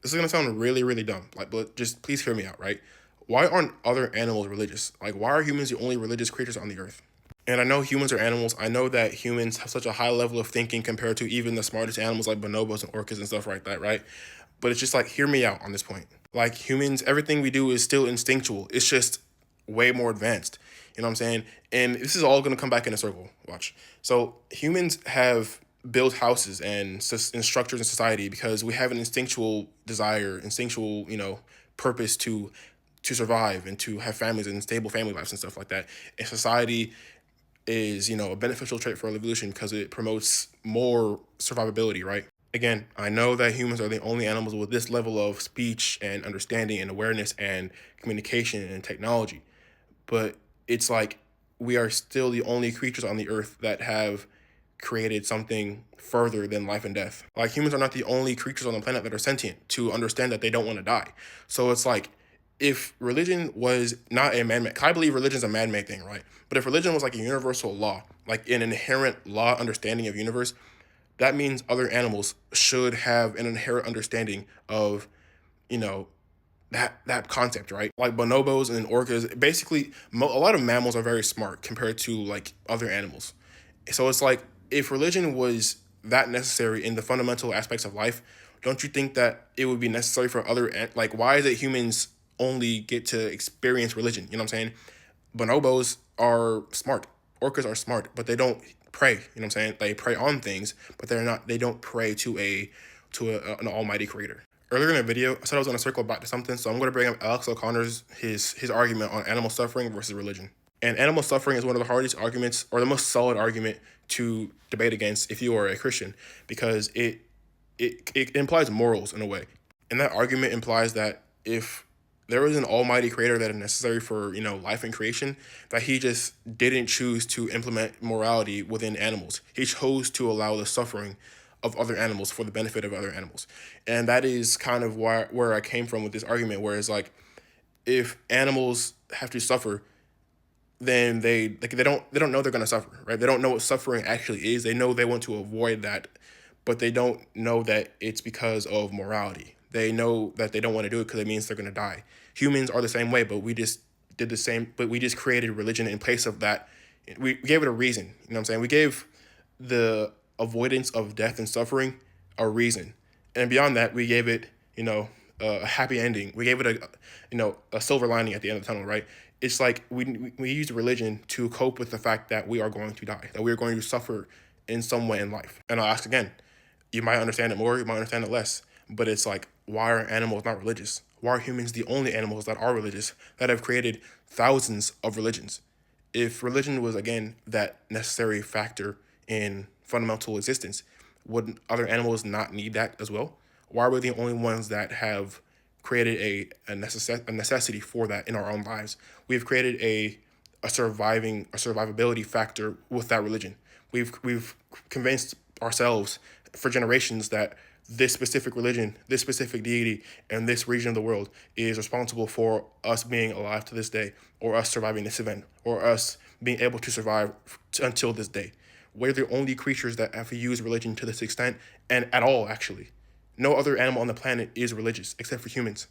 this is gonna sound really, really dumb. Like, but just please hear me out, right? Why aren't other animals religious? Like, why are humans the only religious creatures on the earth? And I know humans are animals. I know that humans have such a high level of thinking compared to even the smartest animals like bonobos and orcas and stuff like that, right? But it's just like, hear me out on this point. Like humans, everything we do is still instinctual. It's just way more advanced. You know what I'm saying? And this is all going to come back in a circle. Watch. So humans have built houses and structures in society because we have an instinctual desire, instinctual, purpose to survive and to have families and stable family lives and stuff like that. And society is, a beneficial trait for evolution because it promotes more survivability, right? Again, I know that humans are the only animals with this level of speech and understanding and awareness and communication and technology, but it's like we are still the only creatures on the earth that have created something further than life and death. Like humans are not the only creatures on the planet that are sentient to understand that they don't want to die. So it's like if religion was not a man-made, I believe religion is a man-made thing, right? But if religion was like a universal law, like an inherent law understanding of universe, that means other animals should have an inherent understanding of, you know, that concept, right? Like bonobos and orcas, basically, a lot of mammals are very smart compared to like other animals. So it's like if religion was that necessary in the fundamental aspects of life, don't you think that it would be necessary for like why is it humans only get to experience religion? You know what I'm saying? Bonobos are smart, orcas are smart, but they don't pray. You know what I'm saying? They pray on things, but they don't pray to an almighty creator. Earlier in the video, I said I was going to circle back to something, so I'm going to bring up Alex O'Connor's his argument on animal suffering versus religion. And animal suffering is one of the hardest arguments, or the most solid argument to debate against if you are a Christian, because it implies morals in a way. And that argument implies that if there was an almighty creator that is necessary for, life and creation, that he just didn't choose to implement morality within animals. He chose to allow the suffering of other animals for the benefit of other animals. And that is kind of where I came from with this argument, where it's like, if animals have to suffer, then they don't know they're gonna suffer, right? They don't know what suffering actually is. They know they want to avoid that, but they don't know that it's because of morality. They know that they don't want to do it because it means they're gonna die. Humans are the same way, but we just did the same, but we just created religion in place of that. We gave it a reason. You know what I'm saying? We gave the avoidance of death and suffering a reason, and beyond that, we gave it, a happy ending. We gave it a silver lining at the end of the tunnel, right? It's like we use religion to cope with the fact that we are going to die, that we are going to suffer in some way in life. And I'll ask again, you might understand it more, you might understand it less, but it's like, why are animals not religious? Why are humans the only animals that are religious, that have created thousands of religions? If religion was, again, that necessary factor in fundamental existence, would other animals not need that as well? Why are we the only ones that have created a necessity for that in our own lives? We've created a survivability factor with that religion. We've convinced ourselves for generations that this specific religion, this specific deity, and this region of the world is responsible for us being alive to this day, or us surviving this event, or us being able to survive until this day. We're the only creatures that have used religion to this extent, and at all, actually. No other animal on the planet is religious except for humans.